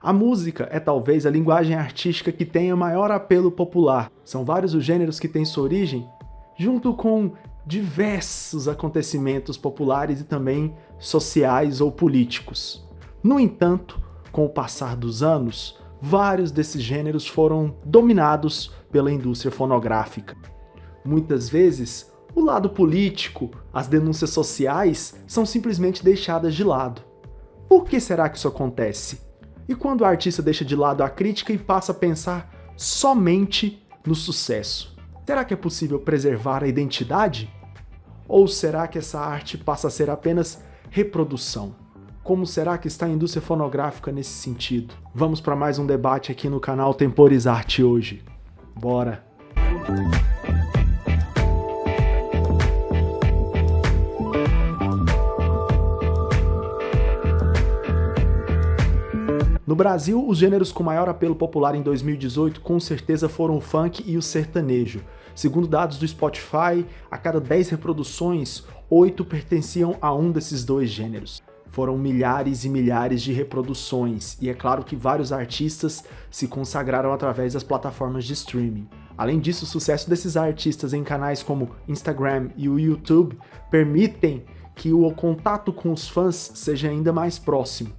A música é talvez a linguagem artística que tenha maior apelo popular. São vários os gêneros que têm sua origem junto com diversos acontecimentos populares e também sociais ou políticos. No entanto, com o passar dos anos, vários desses gêneros foram dominados pela indústria fonográfica. Muitas vezes, o lado político, as denúncias sociais são simplesmente deixadas de lado. Por que será que isso acontece? E quando o artista deixa de lado a crítica e passa a pensar somente no sucesso? Será que é possível preservar a identidade? Ou será que essa arte passa a ser apenas reprodução? Como será que está a indústria fonográfica nesse sentido? Vamos para mais um debate aqui no canal Temporizarte hoje. Bora! No Brasil, os gêneros com maior apelo popular em 2018 com certeza foram o funk e o sertanejo. Segundo dados do Spotify, a cada 10 reproduções, 8 pertenciam a um desses dois gêneros. Foram milhares e milhares de reproduções, e é claro que vários artistas se consagraram através das plataformas de streaming. Além disso, o sucesso desses artistas em canais como Instagram e o YouTube permitem que o contato com os fãs seja ainda mais próximo,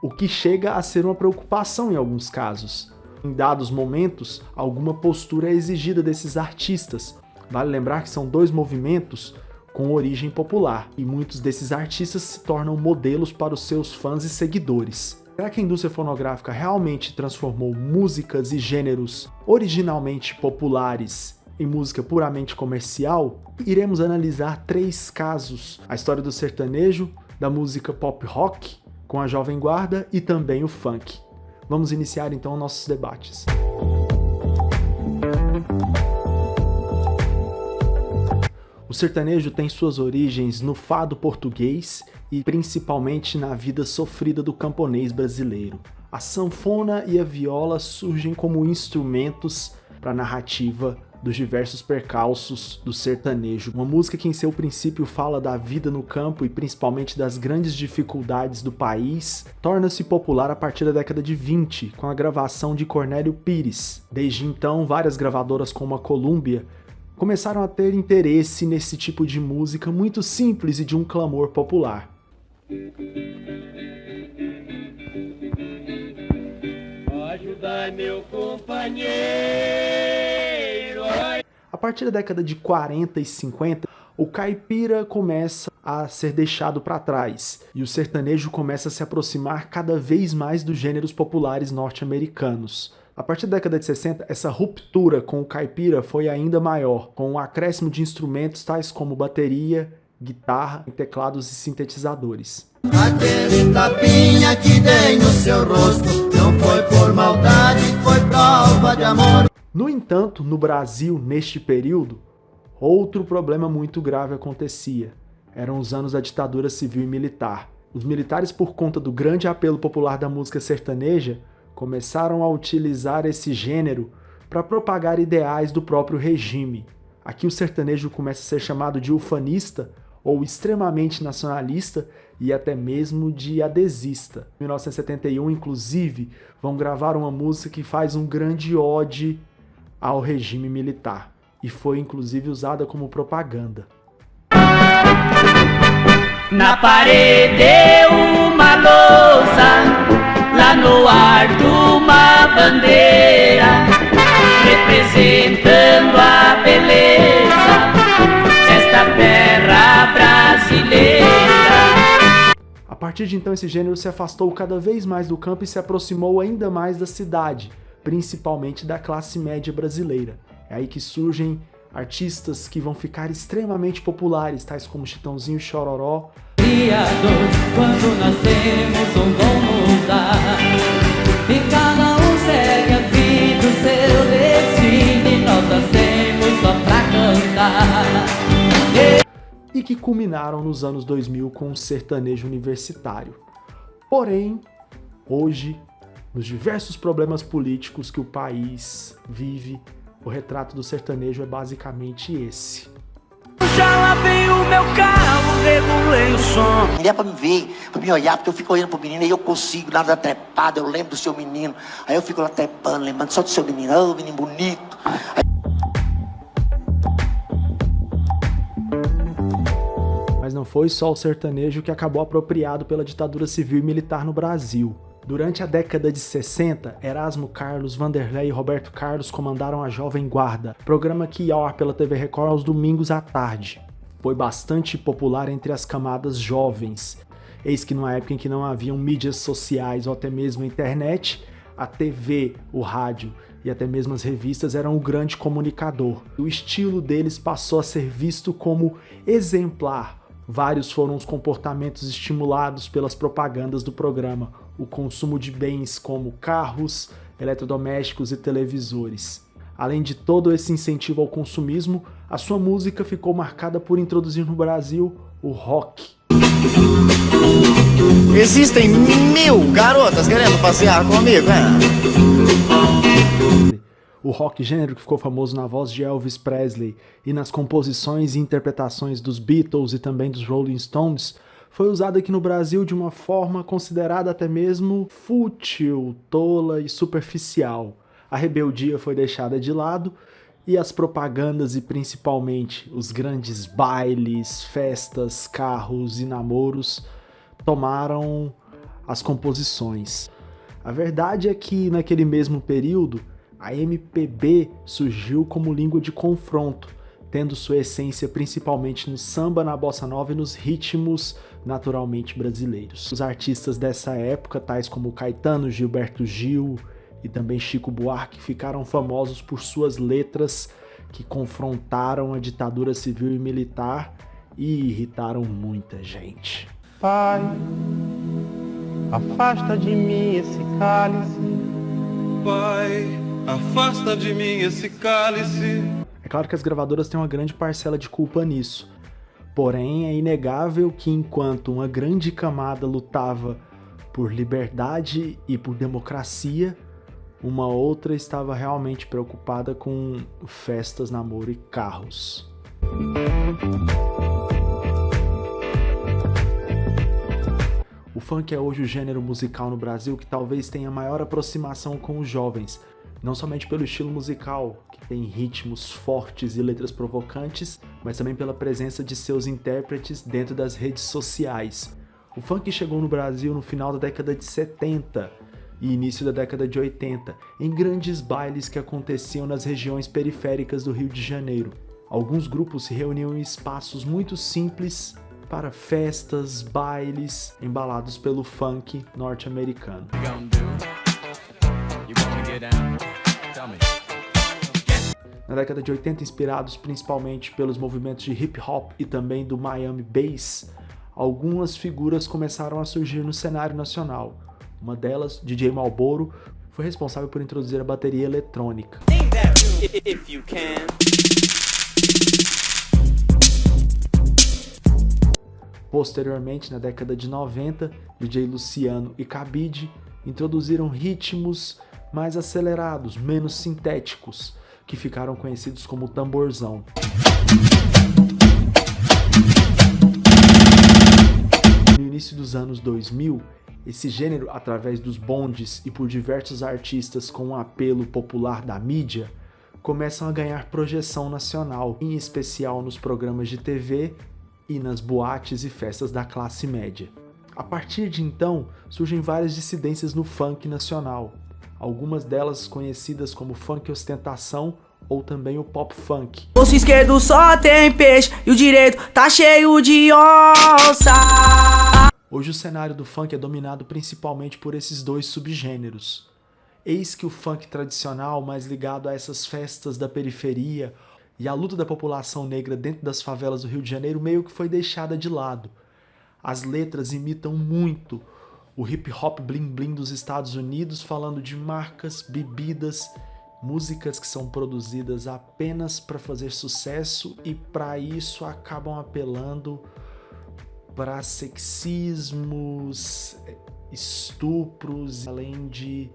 o que chega a ser uma preocupação em alguns casos. Em dados momentos, alguma postura é exigida desses artistas. Vale lembrar que são dois movimentos com origem popular, e muitos desses artistas se tornam modelos para os seus fãs e seguidores. Será que a indústria fonográfica realmente transformou músicas e gêneros originalmente populares em música puramente comercial? Iremos analisar 3 casos: a história do sertanejo, da música pop rock, com a Jovem Guarda e também o funk. Vamos iniciar então nossos debates. O sertanejo tem suas origens no fado português e principalmente na vida sofrida do camponês brasileiro. A sanfona e a viola surgem como instrumentos para a narrativa dos diversos percalços do sertanejo. Uma música que em seu princípio fala da vida no campo e principalmente das grandes dificuldades do país, torna-se popular a partir da década de 20, com a gravação de Cornélio Pires. Desde então, várias gravadoras como a Columbia começaram a ter interesse nesse tipo de música muito simples e de um clamor popular. Ajudai meu companheiro. A partir da década de 40 e 50, o caipira começa a ser deixado para trás e o sertanejo começa a se aproximar cada vez mais dos gêneros populares norte-americanos. A partir da década de 60, essa ruptura com o caipira foi ainda maior, com o acréscimo de instrumentos tais como bateria, guitarra, teclados e sintetizadores. Aquele tapinha que dei no seu rosto não foi por maldade, foi prova de amor. No entanto, no Brasil, neste período, outro problema muito grave acontecia. Eram os anos da ditadura civil e militar. Os militares, por conta do grande apelo popular da música sertaneja, começaram a utilizar esse gênero para propagar ideais do próprio regime. Aqui o sertanejo começa a ser chamado de ufanista ou extremamente nacionalista e até mesmo de adesista. Em 1971, inclusive, vão gravar uma música que faz um grande ode ao regime militar e foi inclusive usada como propaganda. Na parede uma lousa, lá no alto uma bandeira, representando a beleza desta terra brasileira. A partir de então, esse gênero se afastou cada vez mais do campo e se aproximou ainda mais da cidade, principalmente da classe média brasileira. É aí que surgem artistas que vão ficar extremamente populares, tais como Chitãozinho e Chororó. Criador, quando nascemos um dom nos dá, e cada um segue a vida, o seu destino, e nós nascemos só pra cantar. E que culminaram nos anos 2000 com o sertanejo universitário. Porém, hoje, nos diversos problemas políticos que o país vive, o retrato do sertanejo é basicamente esse. Já lá vem o meu carro, regulei o som. Mulher pra me ver, pra me olhar, porque eu fico olhando pro menino e eu consigo, nada trepado, eu lembro do seu menino. Aí eu fico lá trepando, lembrando só do seu menino, ô menino bonito. Mas não foi só o sertanejo que acabou apropriado pela ditadura civil e militar no Brasil. Durante a década de 60, Erasmo Carlos, Vanderlei e Roberto Carlos comandaram a Jovem Guarda, programa que ia ao ar pela TV Record aos domingos à tarde. Foi bastante popular entre as camadas jovens. Eis que numa época em que não haviam mídias sociais ou até mesmo a internet, a TV, o rádio e até mesmo as revistas eram o grande comunicador. O estilo deles passou a ser visto como exemplar. Vários foram os comportamentos estimulados pelas propagandas do programa, o consumo de bens como carros, eletrodomésticos e televisores. Além de todo esse incentivo ao consumismo, a sua música ficou marcada por introduzir no Brasil o rock. Existem 1000 garotas querendo passear comigo, O rock, gênero que ficou famoso na voz de Elvis Presley e nas composições e interpretações dos Beatles e também dos Rolling Stones, foi usado aqui no Brasil de uma forma considerada até mesmo fútil, tola e superficial. A rebeldia foi deixada de lado e as propagandas e principalmente os grandes bailes, festas, carros e namoros tomaram as composições. A verdade é que naquele mesmo período a MPB surgiu como língua de confronto, tendo sua essência principalmente no samba, na bossa nova e nos ritmos naturalmente brasileiros. Os artistas dessa época, tais como Caetano, Gilberto Gil e também Chico Buarque, ficaram famosos por suas letras que confrontaram a ditadura civil e militar e irritaram muita gente. Pai, afasta de mim esse cálice. Pai, afasta de mim esse cálice. É claro que as gravadoras têm uma grande parcela de culpa nisso. Porém, é inegável que enquanto uma grande camada lutava por liberdade e por democracia, uma outra estava realmente preocupada com festas, namoro e carros. O funk é hoje o gênero musical no Brasil que talvez tenha maior aproximação com os jovens, não somente pelo estilo musical, que tem ritmos fortes e letras provocantes, mas também pela presença de seus intérpretes dentro das redes sociais. O funk chegou no Brasil no final da década de 70 e início da década de 80, em grandes bailes que aconteciam nas regiões periféricas do Rio de Janeiro. Alguns grupos se reuniam em espaços muito simples para festas, bailes, embalados pelo funk norte-americano. Na década de 80, inspirados principalmente pelos movimentos de hip hop e também do Miami Bass, algumas figuras começaram a surgir no cenário nacional. Uma delas, DJ Malboro, foi responsável por introduzir a bateria eletrônica. Posteriormente, na década de 90, DJ Luciano e Cabide introduziram ritmos mais acelerados, menos sintéticos, que ficaram conhecidos como tamborzão. No início dos anos 2000, esse gênero, através dos bondes e por diversos artistas com um apelo popular da mídia, começam a ganhar projeção nacional, em especial nos programas de TV e nas boates e festas da classe média. A partir de então, surgem várias dissidências no funk nacional, algumas delas conhecidas como funk ostentação ou também o pop funk. O esquerdo só tem peixe e o direito tá cheio de onça. Hoje o cenário do funk é dominado principalmente por esses dois subgêneros. Eis que o funk tradicional, mais ligado a essas festas da periferia e a luta da população negra dentro das favelas do Rio de Janeiro, meio que foi deixada de lado. As letras imitam muito o hip hop bling bling dos Estados Unidos, falando de marcas, bebidas, músicas que são produzidas apenas para fazer sucesso e para isso acabam apelando para sexismos, estupros, além de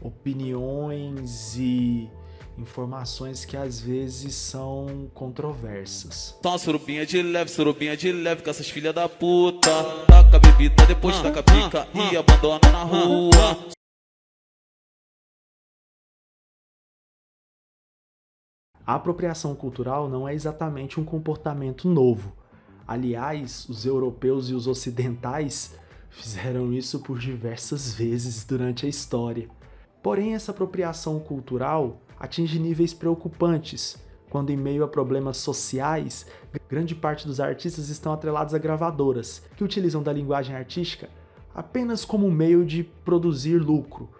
opiniões e informações que às vezes são controversas. Só uma surubinha de leve com essas filhas da puta. Taca a bebida, depois taca a pica e abandona na rua. A apropriação cultural não é exatamente um comportamento novo. Aliás, os europeus e os ocidentais fizeram isso por diversas vezes durante a história. Porém, essa apropriação cultural atinge níveis preocupantes, quando em meio a problemas sociais, grande parte dos artistas estão atrelados a gravadoras, que utilizam da linguagem artística apenas como meio de produzir lucro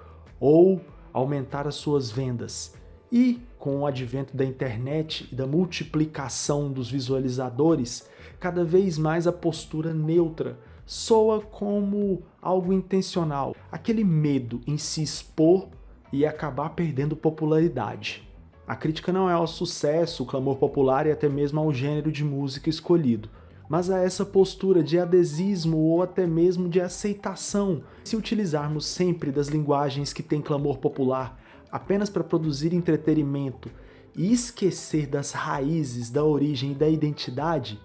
ou aumentar as suas vendas. E, com o advento da internet e da multiplicação dos visualizadores, cada vez mais a postura neutra soa como algo intencional, aquele medo em se expor e acabar perdendo popularidade. A crítica não é ao sucesso, o clamor popular e até mesmo ao gênero de música escolhido, mas a essa postura de adesismo ou até mesmo de aceitação, se utilizarmos sempre das linguagens que têm clamor popular apenas para produzir entretenimento e esquecer das raízes, da origem e da identidade,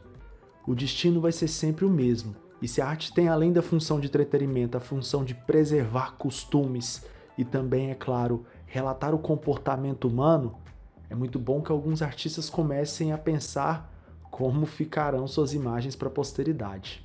o destino vai ser sempre o mesmo. E se a arte tem, além da função de entretenimento, a função de preservar costumes e também, é claro, relatar o comportamento humano, é muito bom que alguns artistas comecem a pensar como ficarão suas imagens para a posteridade.